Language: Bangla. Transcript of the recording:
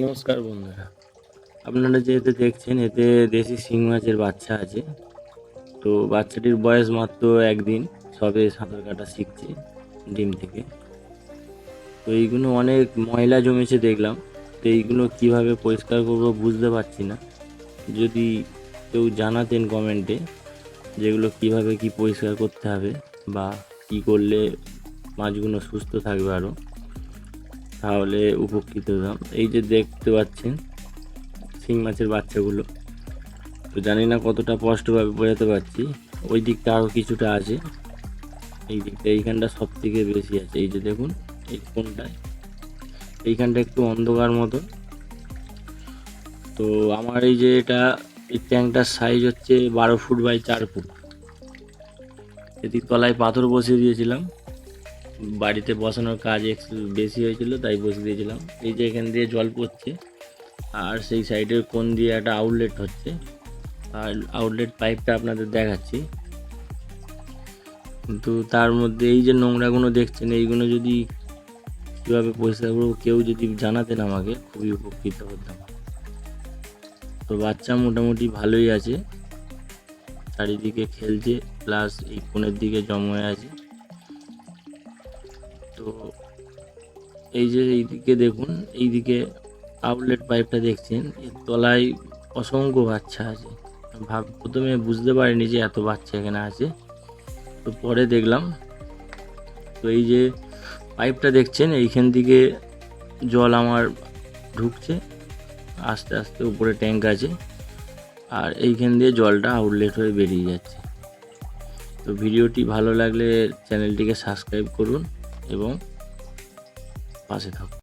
নমস্কার বন্ধুরা, আপনারা যেহেতু দেখছেন এতে দেশি শিং মাছের বাচ্চা আছে। তো বাচ্চাটির বয়স মাত্র একদিন, সবে সাঁতার কাটা শিখছে ডিম থেকে। তো এইগুলো অনেক ময়লা জমেছে দেখলাম। তো এইগুলো কিভাবে পরিষ্কার করবো বুঝতে পারছি না। যদি কেউ জানাতেন কমেন্টে যেগুলো কিভাবে কি পরিষ্কার করতে হবে বা কি করলে মাছগুলো সুস্থ থাকবে আরও, তাহলে উপকৃত হতাম। এই যে দেখতে পাচ্ছেন শিং মাছের বাচ্চাগুলো, তো জানি না কতটা স্পষ্টভাবে বোঝাতে পারছি। ওই দিকটা আরও কিছুটা আছে, এই দিকটা এইখানটা সব থেকে বেশি আছে। এই যে দেখুন, এই কোনটায় এইখানটা একটু অন্ধকার মতো। তো আমার এই যে এই ট্যাঙ্কটার সাইজ হচ্ছে 12 ফুট বাই 4 ফুট। এদিক তলায় পাথর বসিয়ে দিয়েছিলাম, বাড়িতে বসানোর কাজ একটু বেশি হয়েছিল তাই বসিয়ে দিয়েছিলাম। এই যে এখান দিয়ে জল পড়ছে, আর সেই সাইডের কোণ দিয়ে একটা আউটলেট হচ্ছে, আর আউটলেট পাইপটা আপনাদের দেখাচ্ছি। কিন্তু তার মধ্যে এই যে নোংরাগুলো দেখছেন, এইগুলো যদি কীভাবে পরিষ্কার করবো কেউ যদি জানাতেন আমাকে, খুবই উপকৃত হতাম। তো বাচ্চা মোটামুটি ভালোই আছে, চারিদিকে খেলছে, প্লাস এই কোণের দিকে জমা হয়ে আছে। তো এই যে এইদিকে দেখুন, এইদিকে আউটলেট পাইপটা দেখছেন, এর তলায় অসংখ্য বাচ্চা আছে। প্রথমে বুঝতে পারিনি যে এত বাচ্চা এখানে আছে, তো পরে দেখলাম। তো এই যে পাইপটা দেখছেন, এইখান থেকে জল আমার ঢুকছে আস্তে আস্তে, উপরে ট্যাঙ্ক আছে, আর এইখান দিয়ে জলটা আউটলেট হয়ে বেরিয়ে যাচ্ছে। তো ভিডিওটি ভালো লাগলে চ্যানেলটিকে সাবস্ক্রাইব করুন এবং পাশে থাকুন।